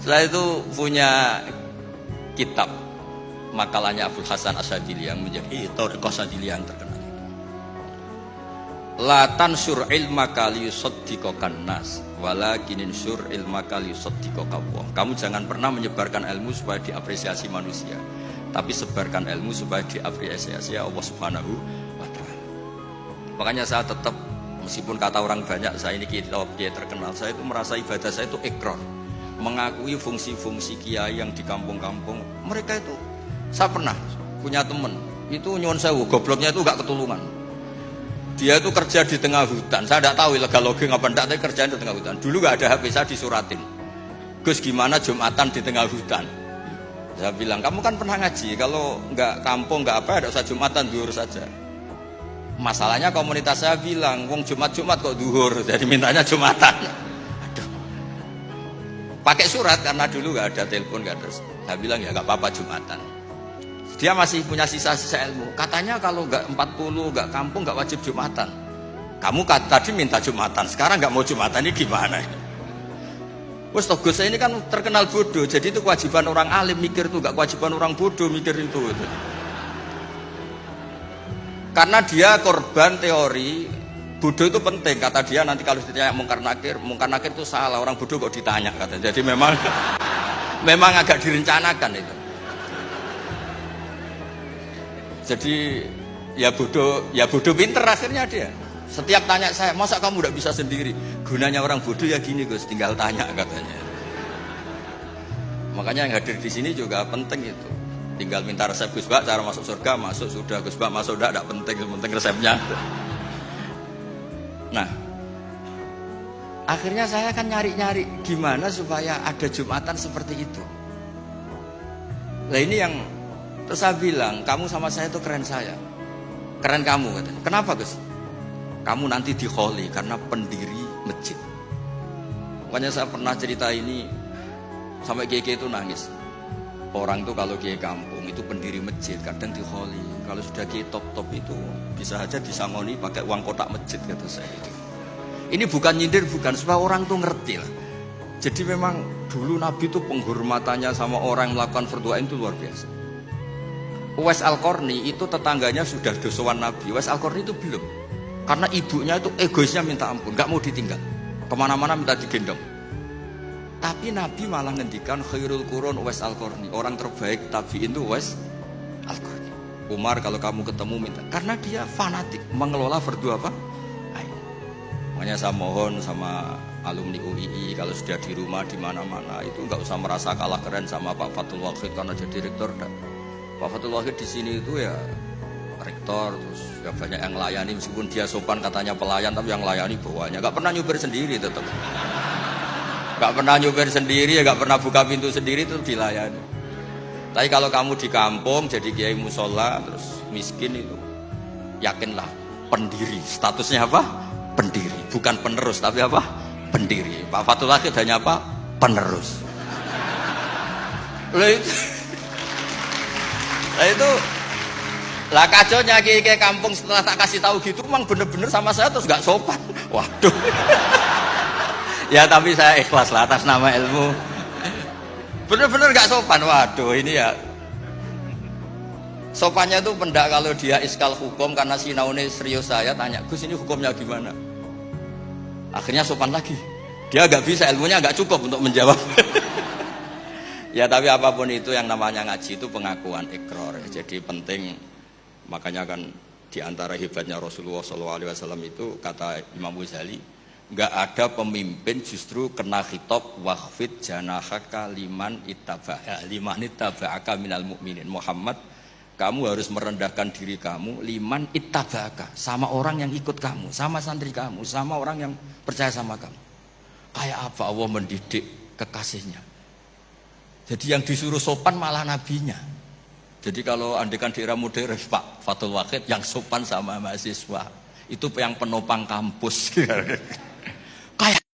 Saya itu punya kitab makalahnya Abul Hasan Asyadzili yang menjadi Thariqah Asyadzili yang terkenal. La tansur ilmaka liyusaddiqakan nas walakin insur ilmaka liyusaddiqaka Allah. Kamu jangan pernah menyebarkan ilmu supaya diapresiasi manusia, tapi sebarkan ilmu supaya diapresiasi Allah Subhanahu wa taala. Makanya saya tetap, meskipun kata orang banyak saya ini kiai terkenal, saya itu merasa ibadah saya itu ikrar, mengakui fungsi-fungsi kiai yang di kampung-kampung. Mereka itu, saya pernah punya teman itu nyuwun sewu, gobloknya itu gak ketulungan. Dia itu kerja di tengah hutan. Saya tidak tahu ilegal logging apa enggak, tapi kerjaan di tengah hutan. Dulu gak ada HP, saya disuratin. Gus, gimana Jumatan di tengah hutan? Saya bilang, kamu kan pernah ngaji, kalau nggak kampung nggak apa, ada usah Jumatan, duhur saja. Masalahnya komunitas saya bilang, wong Jumat kok duhur, jadi mintanya Jumatan. Aduh. Pakai surat karena dulu nggak ada telepon, nggak ada. Saya bilang ya nggak apa-apa Jumatan. Dia masih punya sisa-sisa ilmu. Katanya kalau nggak 40 nggak kampung nggak wajib Jumatan. Kamu tadi minta Jumatan, sekarang nggak mau Jumatan, ini gimana? Wes toh Gus, saya ini kan terkenal bodoh, jadi itu kewajiban orang alim mikir itu, nggak kewajiban orang bodoh mikir itu. Karena dia korban teori bodoh itu penting, kata dia. Nanti kalau ditanya mungkar nakir itu salah, orang bodoh kok ditanya, kata. Jadi memang agak direncanakan itu. Jadi ya bodoh pinter akhirnya dia. Setiap tanya saya, masa kamu udah bisa sendiri? Gunanya orang bodoh ya gini Gus, tinggal tanya, katanya. Makanya yang hadir di sini juga penting itu. Tinggal minta resep Gus Bak, cara masuk surga, masuk sudah. Gus Bak masuk udah, tidak penting, penting resepnya. Nah, akhirnya saya kan nyari-nyari gimana supaya ada Jumatan seperti itu. Nah ini yang terus saya bilang, kamu sama saya itu keren saya. Keren kamu, katanya. Kenapa Gus? Kamu nanti dikholi karena pendiri masjid. Makanya saya pernah cerita ini sampai kiai itu nangis. Orang tuh kalau kiai kampung itu pendiri masjid kadang dikholi. Kalau sudah kiai top itu bisa aja disangoni pakai uang kotak masjid, kata saya itu. Ini bukan nyindir, bukan, supaya orang tuh ngerti lah. Jadi memang dulu Nabi itu penghormatannya sama orang yang melakukan fardhu ain itu luar biasa. Uwais Al-Qarni itu tetangganya sudah dosowan Nabi. Uwais Al-Qarni itu belum. Karena ibunya itu egoisnya minta ampun, gak mau ditinggal. Kemana-mana minta digendong. Tapi Nabi malah ngendikan khairul qurun Uwais Al-Qarni. Orang terbaik tabi'in itu Uwais Al-Qarni. Umar kalau kamu ketemu minta. Karena dia fanatik mengelola fardhu apa? Ain. Makanya saya mohon sama alumni UII kalau sudah di rumah di mana-mana itu nggak usah merasa kalah keren sama Pak Fathul Wahid karena jadi rektor. Pak Fathul Wahid di sini itu ya rektor, terus ya banyak yang layani, meskipun dia sopan katanya pelayan, tapi yang layani bawahnya. Gak pernah nyupir sendiri tetap. Gak pernah nyupir sendiri, ya gak pernah buka pintu sendiri, itu dilayani. Tapi kalau kamu di kampung jadi kiai musola terus miskin itu, yakinlah pendiri. Statusnya apa? Pendiri, bukan penerus, tapi apa? Pendiri. Pak Fathul Wahid hanya apa? Penerus. Nah itu lah kacaunya kayak kampung setelah tak kasih tahu gitu, memang bener-bener sama saya terus gak sopan. Waduh. Ya tapi saya ikhlas lah atas nama ilmu. Bener-bener gak sopan. Waduh ini ya. Sopannya itu pendak kalau dia iskal hukum karena sinaune serius, saya tanya, Gus ini hukumnya gimana? Akhirnya sopan lagi. Dia gak bisa, ilmunya gak cukup untuk menjawab. Ya tapi apapun itu yang namanya ngaji itu pengakuan ikrar. Jadi penting. Makanya kan diantara hebatnya Rasulullah SAW itu kata Imam Ghazali, nggak ada pemimpin justru kena khitab wakhfid janahaka liman ittaba'aka minal mu'minin. Muhammad, kamu harus merendahkan diri kamu liman ittaba'aka, sama orang yang ikut kamu, sama santri kamu, sama orang yang percaya sama kamu. Kayak apa Allah mendidik kekasihnya. Jadi yang disuruh sopan malah nabinya. Jadi kalau andekan di era modern Pak Fathul Wahid yang sopan sama mahasiswa itu yang penopang kampus.